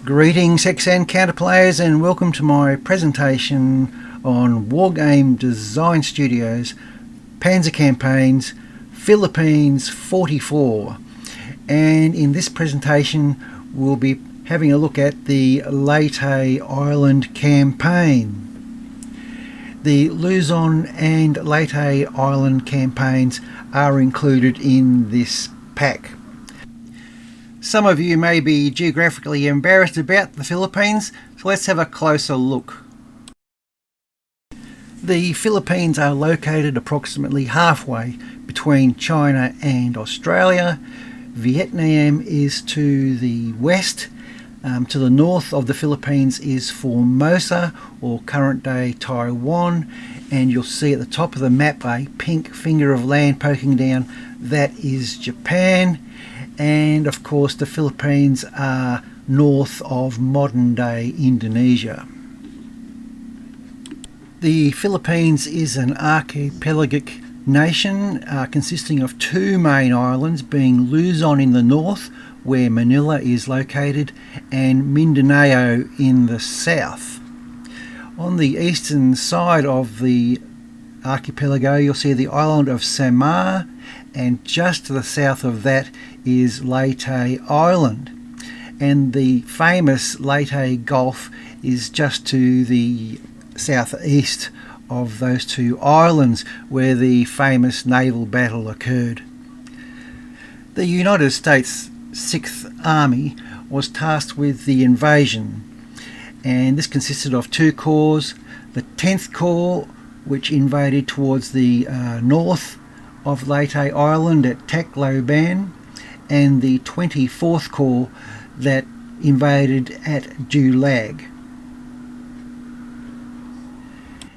Greetings Hexan counterplayers, and welcome to my presentation on Wargame Design Studios Panzer Campaigns Philippines 44. And in this presentation we'll be having a look at the Leyte Island campaign. The Luzon and Leyte Island campaigns are included in this pack. Some of you may be geographically embarrassed about the Philippines, so let's have a closer look. The Philippines are located approximately halfway between China and Australia. Vietnam is to the west. To the north of the Philippines is Formosa, or current-day Taiwan, and you'll see at the top of the map a pink finger of land poking down. That is Japan. And of course the Philippines are north of modern-day Indonesia. The Philippines is an archipelagic nation consisting of two main islands, being Luzon in the north, where Manila is located, and Mindanao in the south. On the eastern side of the archipelago you'll see the island of Samar, and just to the south of that is Leyte Island, and the famous Leyte Gulf is just to the southeast of those two islands, where the famous naval battle occurred. The United States 6th Army was tasked with the invasion, and this consisted of two corps: the 10th Corps, which invaded towards the north of Leyte Island at Tacloban, and the 24th Corps that invaded at Dulag.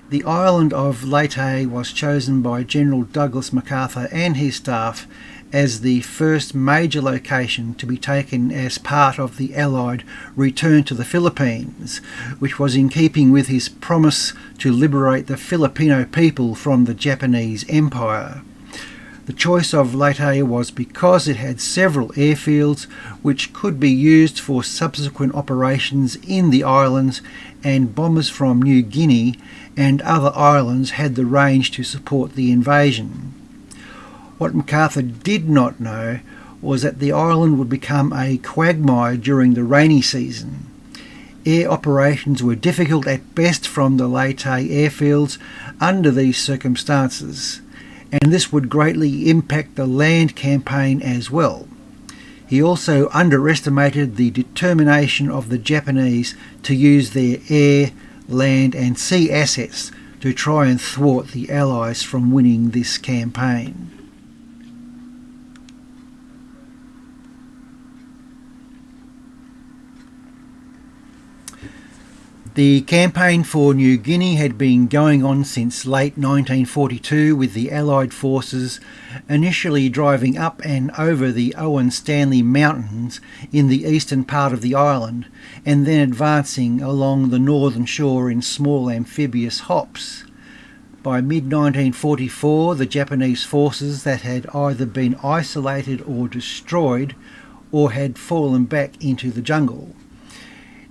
The island of Leyte was chosen by General Douglas MacArthur and his staff as the first major location to be taken as part of the Allied return to the Philippines, which was in keeping with his promise to liberate the Filipino people from the Japanese Empire. The choice of Leyte was because it had several airfields which could be used for subsequent operations in the islands, and bombers from New Guinea and other islands had the range to support the invasion. What MacArthur did not know was that the island would become a quagmire during the rainy season. Air operations were difficult at best from the Leyte airfields under these circumstances, and this would greatly impact the land campaign as well. He also underestimated the determination of the Japanese to use their air, land and sea assets to try and thwart the Allies from winning this campaign. The campaign for New Guinea had been going on since late 1942, with the Allied forces initially driving up and over the Owen Stanley Mountains in the eastern part of the island, and then advancing along the northern shore in small amphibious hops. By mid-1944, the Japanese forces that had either been isolated or destroyed, or had fallen back into the jungle.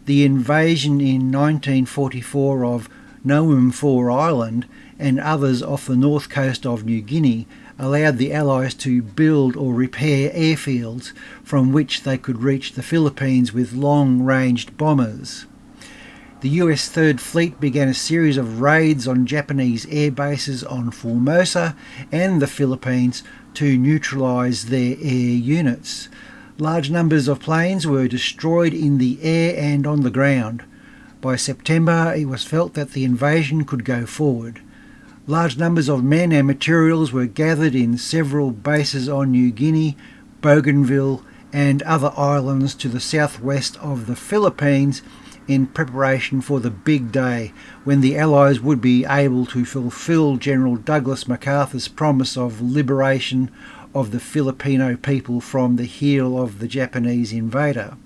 The invasion in 1944 of Noem 4 Island and others off the north coast of New Guinea allowed the Allies to build or repair airfields from which they could reach the Philippines with long-ranged bombers. The US 3rd Fleet began a series of raids on Japanese air bases on Formosa and the Philippines to neutralise their air units. Large numbers of planes were destroyed in the air and on the ground. By September, it was felt that the invasion could go forward. Large numbers of men and materials were gathered in several bases on New Guinea, Bougainville and other islands to the southwest of the Philippines in preparation for the big day when the Allies would be able to fulfill General Douglas MacArthur's promise of liberation of the Filipino people from the heel of the Japanese invader.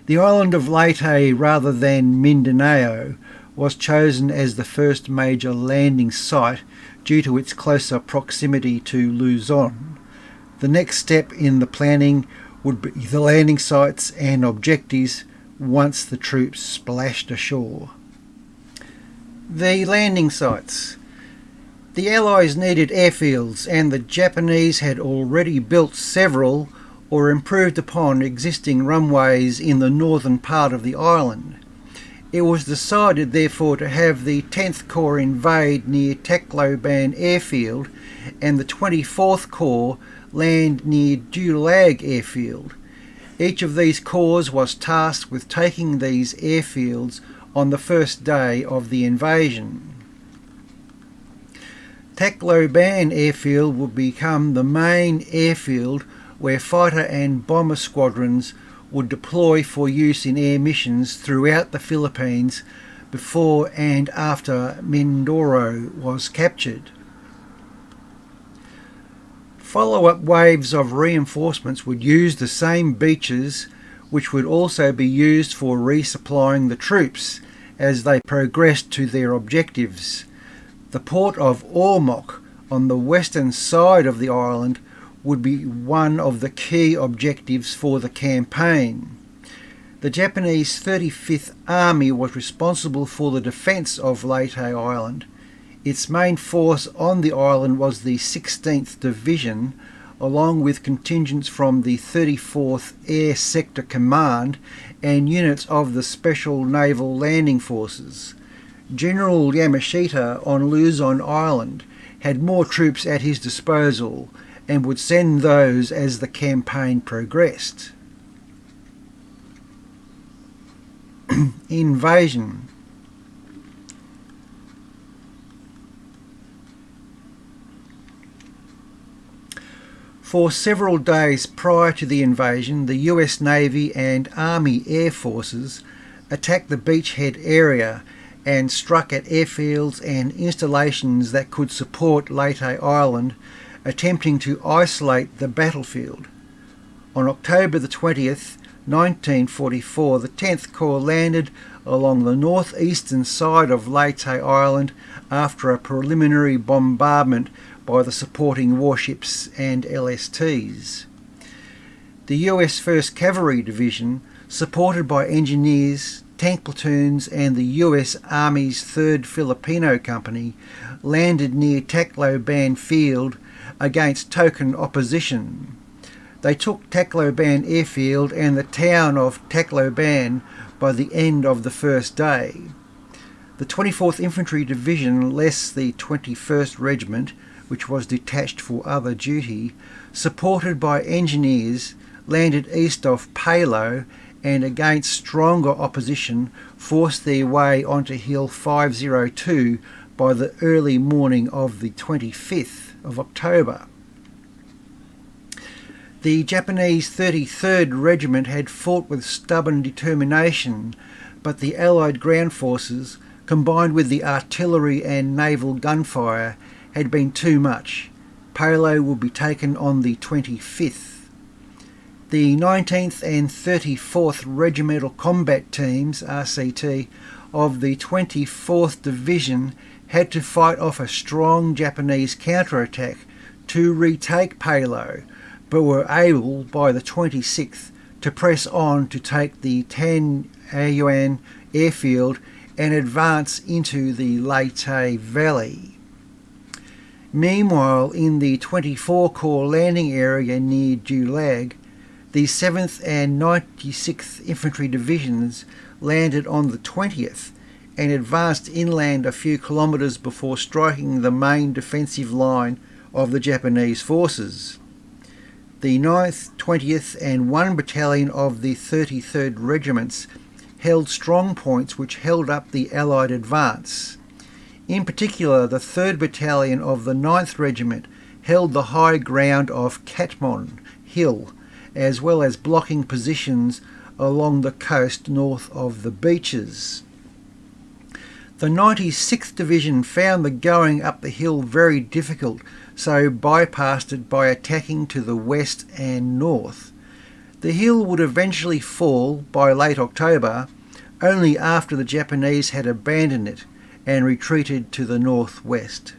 The island of Leyte, rather than Mindanao, was chosen as the first major landing site due to its closer proximity to Luzon. The next step in the planning would be the landing sites and objectives once the troops splashed ashore. The landing sites. The Allies needed airfields, and the Japanese had already built several or improved upon existing runways in the northern part of the island. It was decided therefore to have the 10th Corps invade near Tacloban airfield and the 24th Corps land near Dulag airfield. Each of these corps was tasked with taking these airfields on the first day of the invasion. Tacloban airfield would become the main airfield where fighter and bomber squadrons would deploy for use in air missions throughout the Philippines before and after Mindoro was captured. Follow-up waves of reinforcements would use the same beaches, which would also be used for resupplying the troops as they progressed to their objectives. The port of Ormoc on the western side of the island would be one of the key objectives for the campaign. The Japanese 35th Army was responsible for the defence of Leyte Island. Its main force on the island was the 16th Division, along with contingents from the 34th Air Sector Command and units of the Special Naval Landing Forces. General Yamashita on Luzon Island had more troops at his disposal and would send those as the campaign progressed. Invasion. For several days prior to the invasion, the US Navy and Army Air Forces attacked the beachhead area and struck at airfields and installations that could support Leyte Island, attempting to isolate the battlefield. On October the 20th, 1944, the 10th Corps landed along the northeastern side of Leyte Island after a preliminary bombardment by the supporting warships and LSTs. The US 1st Cavalry Division, supported by engineers, tank platoons and the US Army's 3rd Filipino Company, landed near Tacloban Field against token opposition. They took Tacloban Airfield and the town of Tacloban by the end of the first day. The 24th Infantry Division, less the 21st Regiment, which was detached for other duty, supported by engineers, landed east of Palo and against stronger opposition forced their way onto Hill 502 by the early morning of the 25th of October. The Japanese 33rd Regiment had fought with stubborn determination, but the Allied ground forces, combined with the artillery and naval gunfire, had been too much. Palo would be taken on the 25th. The 19th and 34th Regimental Combat Teams, RCT, of the 24th Division had to fight off a strong Japanese counterattack to retake Palo, but were able by the 26th to press on to take the Tan Yuan airfield and advance into the Leyte Valley. Meanwhile, in the 24 Corps landing area near Dulag, the 7th and 96th Infantry Divisions landed on the 20th and advanced inland a few kilometres before striking the main defensive line of the Japanese forces. The 9th, 20th and 1 Battalion of the 33rd Regiments held strong points which held up the Allied advance. In particular, the 3rd Battalion of the 9th Regiment held the high ground of Catmon Hill, as well as blocking positions along the coast north of the beaches. The 96th Division found the going up the hill very difficult, so bypassed it by attacking to the west and north. The hill would eventually fall by late October, only after the Japanese had abandoned it and retreated to the northwest.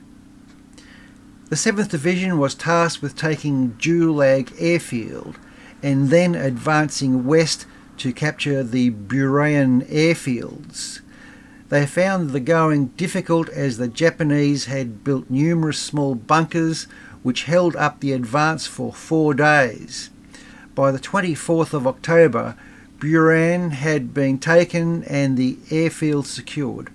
The 7th Division was tasked with taking Dulag Airfield and then advancing west to capture the Burayan airfields. They found the going difficult as the Japanese had built numerous small bunkers which held up the advance for 4 days. By the 24th of October, Burayan had been taken and the airfield secured.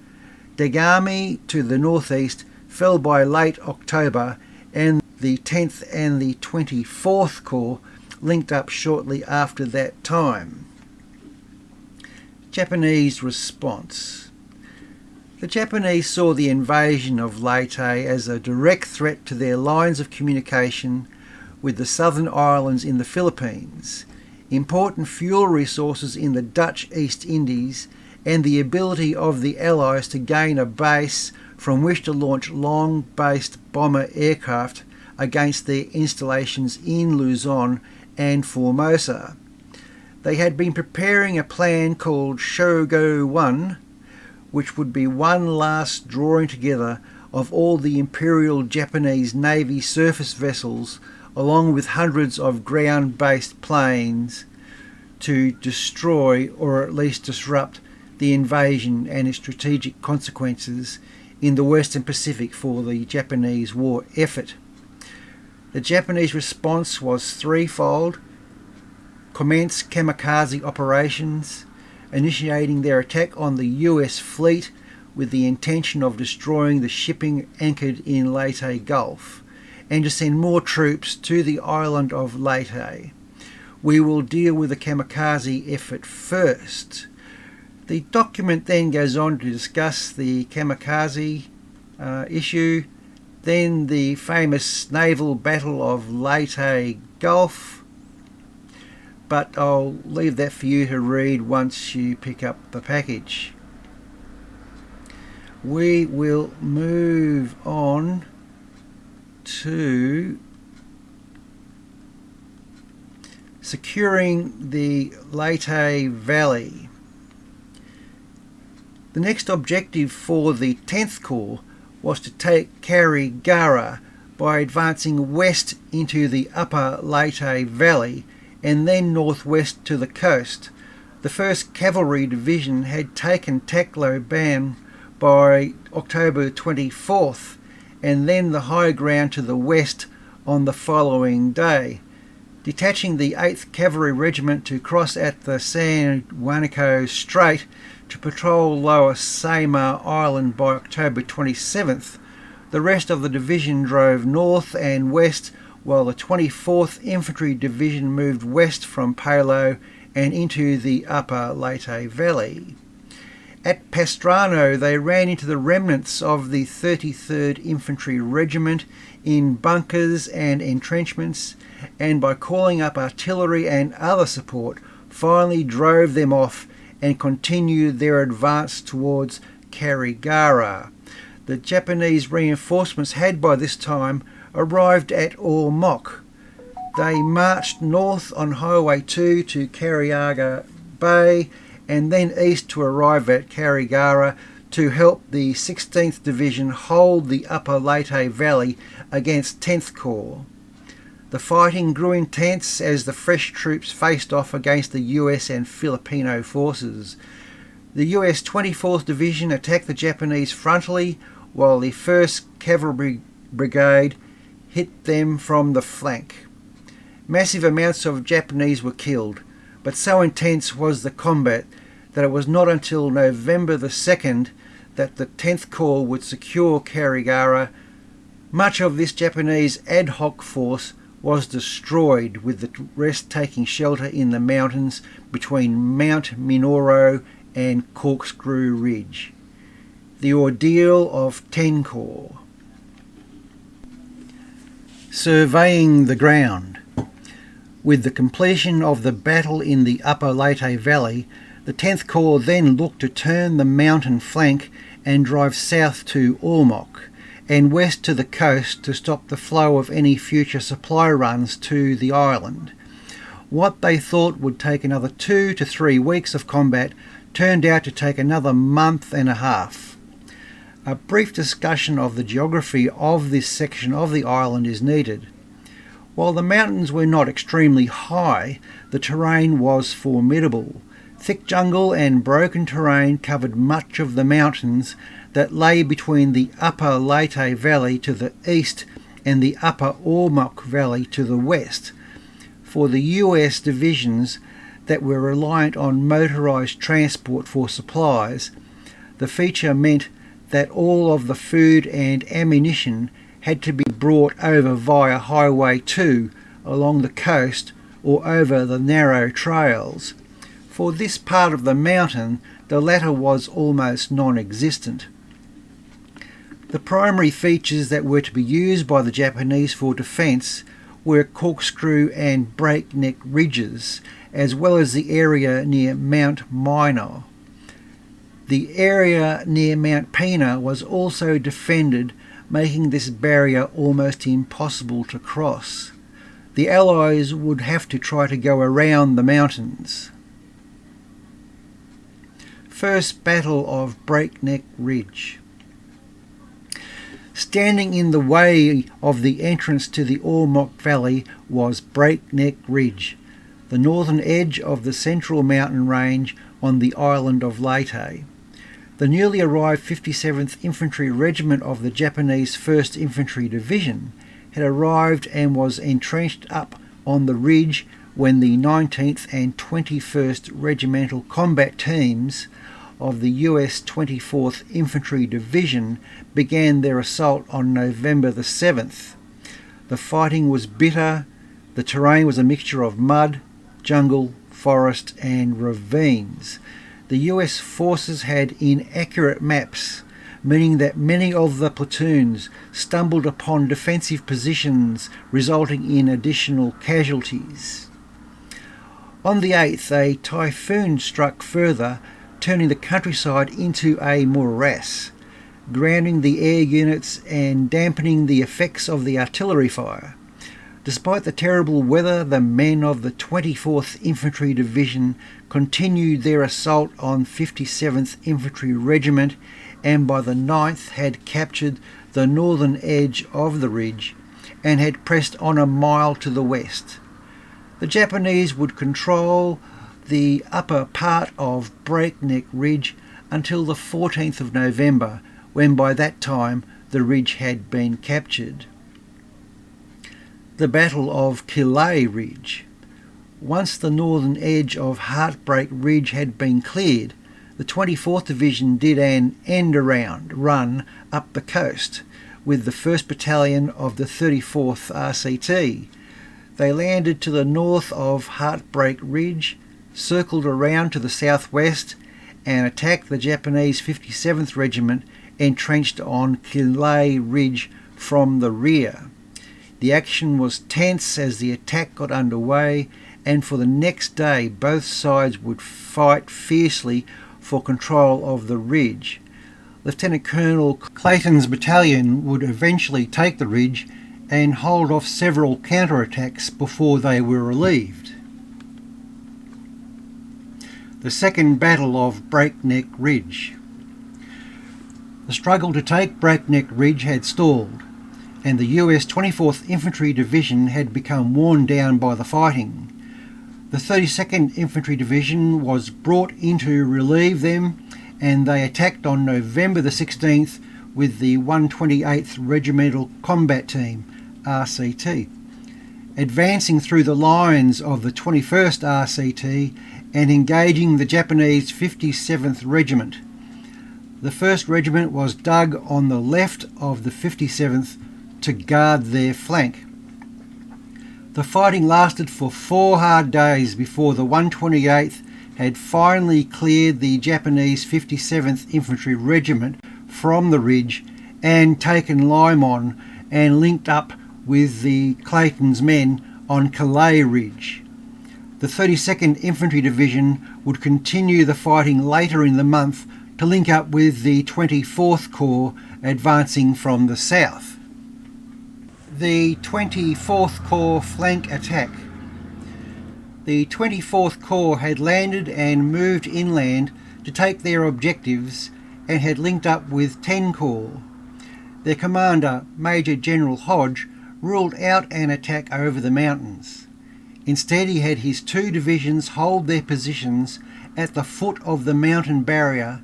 Dagami to the northeast fell by late October, and the 10th and the 24th Corps linked up shortly after that time. Japanese response. The Japanese saw the invasion of Leyte as a direct threat to their lines of communication with the southern islands in the Philippines, important fuel resources in the Dutch East Indies, and the ability of the Allies to gain a base from which to launch long-based bomber aircraft against their installations in Luzon and Formosa. They had been preparing a plan called Shogo 1, which would be one last drawing together of all the Imperial Japanese Navy surface vessels, along with hundreds of ground-based planes, to destroy or at least disrupt the invasion and its strategic consequences in the Western Pacific for the Japanese war effort. The Japanese response was threefold: commence kamikaze operations, initiating their attack on the US fleet with the intention of destroying the shipping anchored in Leyte Gulf, and to send more troops to the island of Leyte. We will deal with the kamikaze effort first. The document then goes on to discuss the kamikaze issue, then the famous naval battle of Leyte Gulf, but I'll leave that for you to read once you pick up the package. We will move on to securing the Leyte Valley. The next objective for the 10th Corps was to take Karigara by advancing west into the upper Leyte Valley and then northwest to the coast. The 1st Cavalry Division had taken Tacloban by October 24th, and then the high ground to the west on the following day, detaching the 8th Cavalry Regiment to cross at the San Juanico Strait to patrol Lower Samar Island by October 27th. The rest of the division drove north and west, while the 24th Infantry Division moved west from Palo and into the upper Leyte Valley. At Pastrano, they ran into the remnants of the 33rd Infantry Regiment in bunkers and entrenchments, and by calling up artillery and other support, finally drove them off and continued their advance towards Karigara. The Japanese reinforcements had by this time arrived at Ormoc. They marched north on Highway 2 to Kariaga Bay, and then east to arrive at Karigara to help the 16th Division hold the upper Leyte Valley against 10th Corps. The fighting grew intense as the fresh troops faced off against the US and Filipino forces. The US 24th Division attacked the Japanese frontally, while the 1st Cavalry Brigade hit them from the flank. Massive amounts of Japanese were killed, but so intense was the combat that it was not until November the 2nd that the 10th Corps would secure Karigara. Much of this Japanese ad hoc force was destroyed, with the rest taking shelter in the mountains between Mount Minoru and Corkscrew Ridge. The ordeal of 10 Corps. Surveying the ground. With the completion of the battle in the upper Leyte Valley, the 10th Corps then looked to turn the mountain flank and drive south to Ormoc and west to the coast to stop the flow of any future supply runs to the island. What they thought would take another 2 to 3 weeks of combat turned out to take another month and a half. A brief discussion of the geography of this section of the island is needed. While the mountains were not extremely high, the terrain was formidable. Thick jungle and broken terrain covered much of the mountains that lay between the upper Leyte Valley to the east and the upper Ormoc Valley to the west. For the US divisions that were reliant on motorised transport for supplies, the feature meant that all of the food and ammunition had to be brought over via Highway 2 along the coast or over the narrow trails. For this part of the mountain, the latter was almost non-existent. The primary features that were to be used by the Japanese for defence were corkscrew and breakneck ridges, as well as the area near Mount Minor. The area near Mount Pena was also defended, making this barrier almost impossible to cross. The Allies would have to try to go around the mountains. First Battle of Breakneck Ridge. Standing in the way of the entrance to the Ormoc Valley was Breakneck Ridge, the northern edge of the central mountain range on the island of Leyte. The newly arrived 57th Infantry Regiment of the Japanese 1st Infantry Division had arrived and was entrenched up on the ridge when the 19th and 21st Regimental Combat Teams of the US 24th Infantry Division began their assault on November the 7th. The fighting was bitter. The terrain was a mixture of mud, jungle, forest and ravines. The US forces had inaccurate maps, meaning that many of the platoons stumbled upon defensive positions, resulting in additional casualties. On the 8th, a typhoon struck further, turning the countryside into a morass, grounding the air units and dampening the effects of the artillery fire. Despite the terrible weather, the men of the 24th Infantry Division continued their assault on 57th Infantry Regiment and by the 9th had captured the northern edge of the ridge and had pressed on a mile to the west. The Japanese would control the upper part of Breakneck Ridge until the 14th of November, when by that time the ridge had been captured. The Battle of Kilay Ridge. Once the northern edge of Heartbreak Ridge had been cleared, the 24th Division did an end-around run up the coast with the 1st Battalion of the 34th RCT. They landed to the north of Heartbreak Ridge, circled around to the southwest and attacked the Japanese 57th Regiment entrenched on Kilay Ridge from the rear. The action was tense as the attack got underway, and for the next day both sides would fight fiercely for control of the ridge. Lieutenant Colonel Clayton's battalion would eventually take the ridge and hold off several counterattacks before they were relieved. The Second Battle of Breakneck Ridge. The struggle to take Breakneck Ridge had stalled, and the US 24th Infantry Division had become worn down by the fighting. The 32nd Infantry Division was brought in to relieve them, and they attacked on November the 16th with the 128th Regimental Combat Team, RCT, advancing through the lines of the 21st RCT and engaging the Japanese 57th Regiment. The 1st Regiment was dug on the left of the 57th to guard their flank. The fighting lasted for 4 hard days before the 128th had finally cleared the Japanese 57th Infantry Regiment from the ridge and taken Limon and linked up with the Clayton's men on Kilay Ridge. The 32nd Infantry Division would continue the fighting later in the month to link up with the 24th Corps advancing from the south. The 24th Corps flank attack. The 24th Corps had landed and moved inland to take their objectives and had linked up with 10 Corps. Their commander, Major General Hodge, ruled out an attack over the mountains. Instead, he had his 2 divisions hold their positions at the foot of the mountain barrier,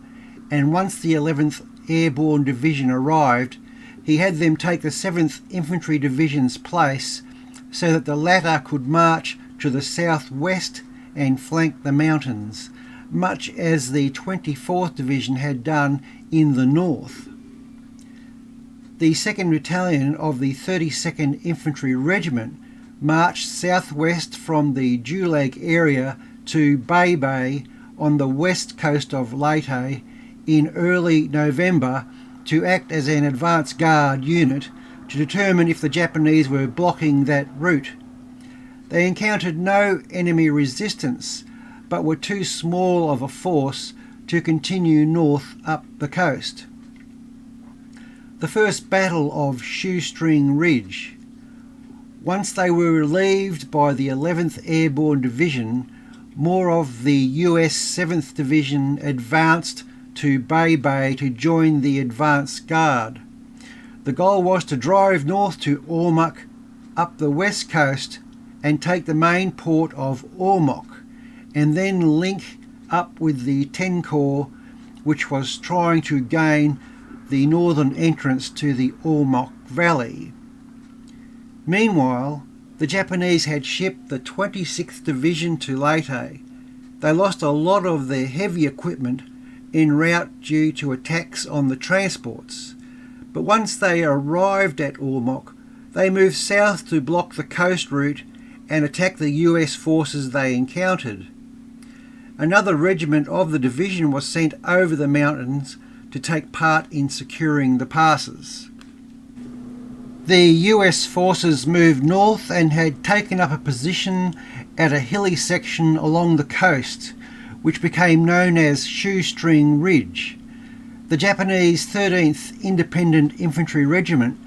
and once the 11th Airborne Division arrived, he had them take the 7th Infantry Division's place so that the latter could march to the southwest and flank the mountains, much as the 24th Division had done in the north. The 2nd Battalion of the 32nd Infantry Regiment marched southwest from the Dulag area to Bay on the west coast of Leyte in early November to act as an advance guard unit to determine if the Japanese were blocking that route. They encountered no enemy resistance, but were too small of a force to continue north up the coast. The First Battle of Shoestring Ridge. Once they were relieved by the 11th Airborne Division, more of the US 7th Division advanced to Bay to join the advance guard. The goal was to drive north to Ormoc, up the west coast, and take the main port of Ormoc, and then link up with the 10 Corps, which was trying to gain the northern entrance to the Ormoc Valley. Meanwhile, the Japanese had shipped the 26th Division to Leyte. They lost a lot of their heavy equipment en route due to attacks on the transports, but once they arrived at Ormoc, they moved south to block the coast route and attack the US forces they encountered. Another regiment of the division was sent over the mountains to take part in securing the passes. The US forces moved north and had taken up a position at a hilly section along the coast, which became known as Shoestring Ridge. The Japanese 13th Independent Infantry Regiment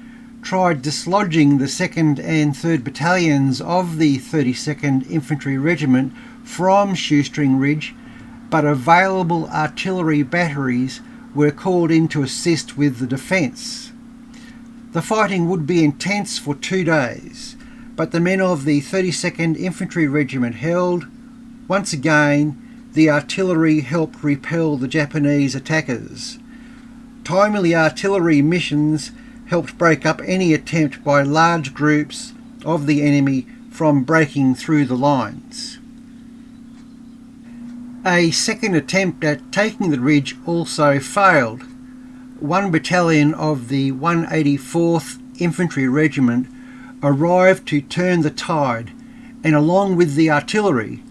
tried dislodging the 2nd and 3rd Battalions of the 32nd Infantry Regiment from Shoestring Ridge, but available artillery batteries were called in to assist with the defence. The fighting would be intense for 2 days, but the men of the 32nd Infantry Regiment held. Once again, the artillery helped repel the Japanese attackers. Timely artillery missions helped break up any attempt by large groups of the enemy from breaking through the lines. A second attempt at taking the ridge also failed. One battalion of the 184th Infantry Regiment arrived to turn the tide, and along with the artillery,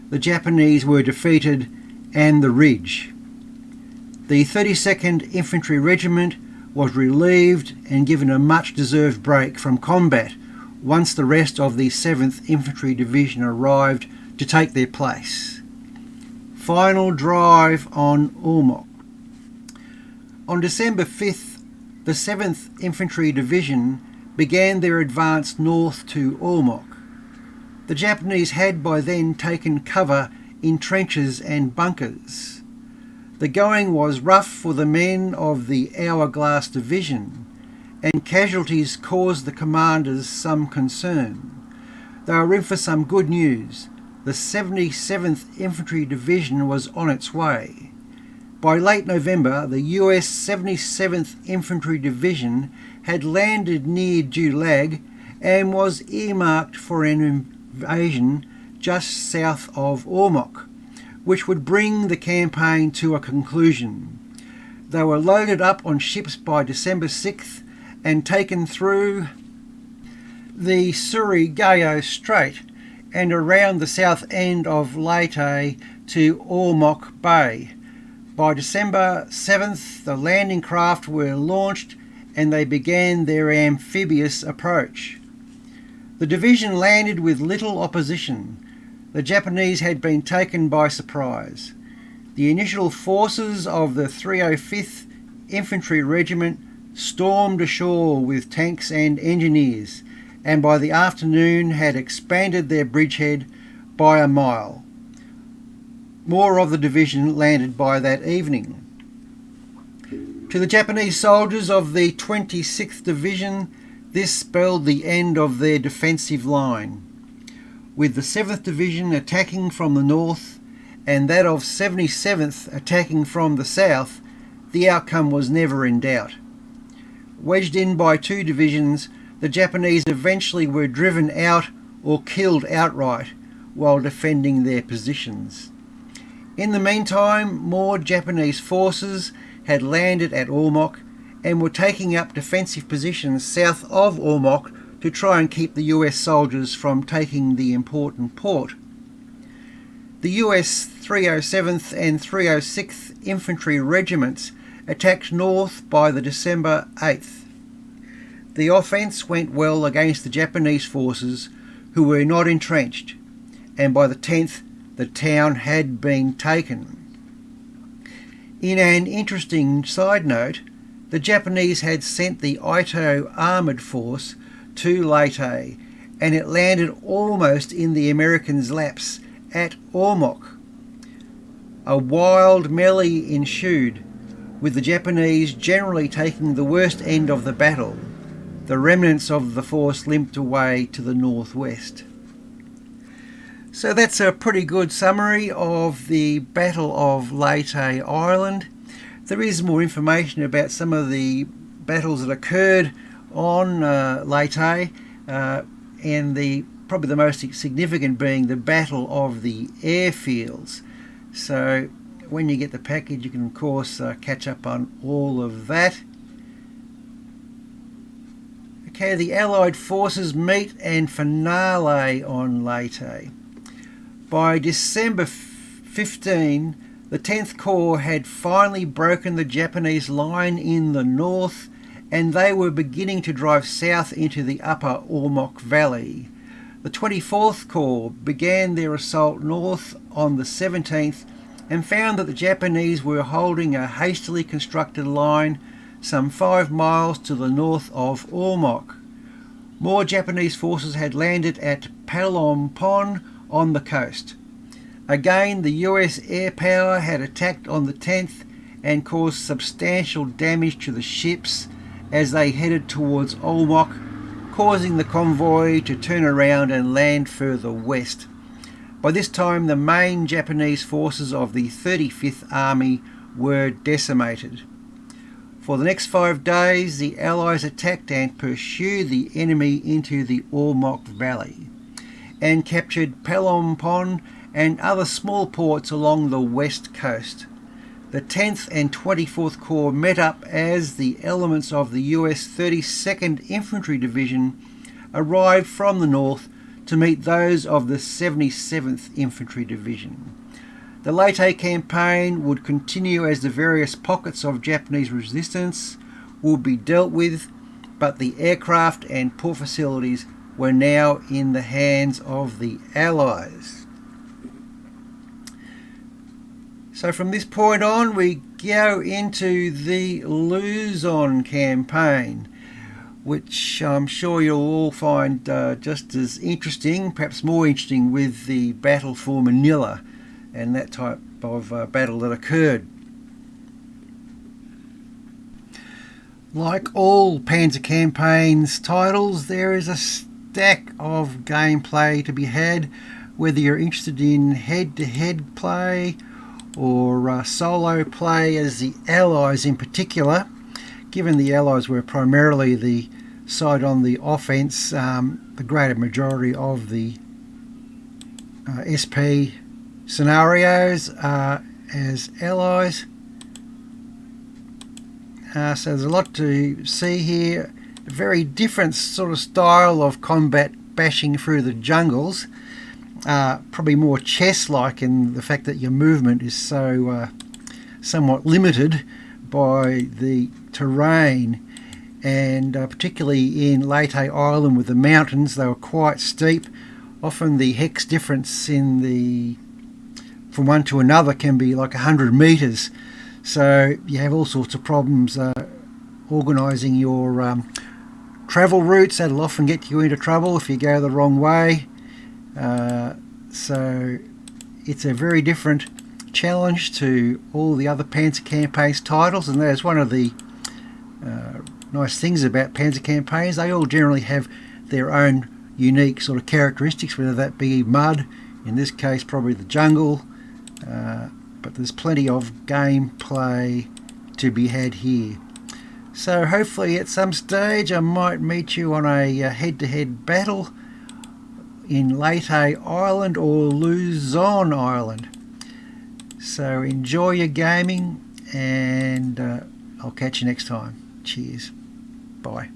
the Japanese were defeated and the ridge. The 32nd Infantry Regiment was relieved and given a much-deserved break from combat once the rest of the 7th Infantry Division arrived to take their place. Final drive on Ormoc. On December 5th, the 7th Infantry Division began their advance north to Ormoc. The Japanese had by then taken cover in trenches and bunkers. The going was rough for the men of the Hourglass Division, and casualties caused the commanders some concern. They were in for some good news. The 77th Infantry Division was on its way. By late November, the US 77th Infantry Division had landed near Dulag and was earmarked for an invasion just south of Ormoc, which would bring the campaign to a conclusion. They were loaded up on ships by December 6th and taken through the Surigao Strait and around the south end of Leyte to Ormoc Bay. By December 7th, the landing craft were launched and they began their amphibious approach. The division landed with little opposition. The Japanese had been taken by surprise. The initial forces of the 305th Infantry Regiment stormed ashore with tanks and engineers, and by the afternoon had expanded their bridgehead by a mile. More of the division landed by that evening. To the Japanese soldiers of the 26th Division, this spelled the end of their defensive line. With the 7th Division attacking from the north and that of 77th attacking from the south, the outcome was never in doubt. Wedged in by two divisions, the Japanese eventually were driven out or killed outright while defending their positions. In the meantime, more Japanese forces had landed at Ormoc and were taking up defensive positions south of Ormoc to try and keep the US soldiers from taking the important port. The US 307th and 306th Infantry Regiments attacked north by the December 8th. The offence went well against the Japanese forces, who were not entrenched, and by the 10th the town had been taken. In an interesting side note, the Japanese had sent the Ito armoured force to Leyte, and it landed almost in the Americans' laps at Ormoc. A wild melee ensued, with the Japanese generally taking the worst end of the battle. The remnants of the force limped away to the northwest. So that's a pretty good summary of the Battle of Leyte, Ireland. There is more information about some of the battles that occurred on Leyte, and probably the most significant being the Battle of the Airfields. So when you get the package, you can of course catch up on all of that. Okay, the Allied forces meet and finale on Leyte. By December 15, the 10th Corps had finally broken the Japanese line in the north, and they were beginning to drive south into the upper Ormoc Valley. The 24th Corps began their assault north on the 17th and found that the Japanese were holding a hastily constructed line some 5 miles to the north of Ormoc. More Japanese forces had landed at Palompon on the coast. Again, the US air power had attacked on the 10th and caused substantial damage to the ships as they headed towards Ormoc, causing the convoy to turn around and land further west. By this time, the main Japanese forces of the 35th Army were decimated. For the next 5 days, the Allies attacked and pursued the enemy into the Ormoc Valley, and captured Palompon and other small ports along the west coast. The 10th and 24th Corps met up as the elements of the US 32nd Infantry Division arrived from the north to meet those of the 77th Infantry Division. The Leyte campaign would continue as the various pockets of Japanese resistance would be dealt with, but the aircraft and port facilities were now in the hands of the Allies. So from this point on, we go into the Luzon campaign, which I'm sure you'll all find just as interesting, perhaps more interesting, with the battle for Manila and that type of battle that occurred. Like all Panzer campaigns titles, there is a stack of gameplay to be had, whether you're interested in head-to-head play or solo play as the Allies in particular. Given the Allies were primarily the side on the offence, the greater majority of the SP scenarios are as Allies. So there's a lot to see here. A very different sort of style of combat, bashing through the jungles. Probably more chess-like in the fact that your movement is so somewhat limited by the terrain, and particularly in Leyte Island with the mountains, they were quite steep. Often the hex difference from one to another can be like 100 metres, so you have all sorts of problems organising your travel routes. That'll often get you into trouble if you go the wrong way. So it's a very different challenge to all the other Panzer campaigns titles, and that's one of the nice things about Panzer campaigns. They all generally have their own unique sort of characteristics, whether that be mud, in this case probably the jungle, but there's plenty of gameplay to be had here. So hopefully at some stage I might meet you on a head-to-head battle in Leyte Island or Luzon Island. So enjoy your gaming, and I'll catch you next time. Cheers. Bye.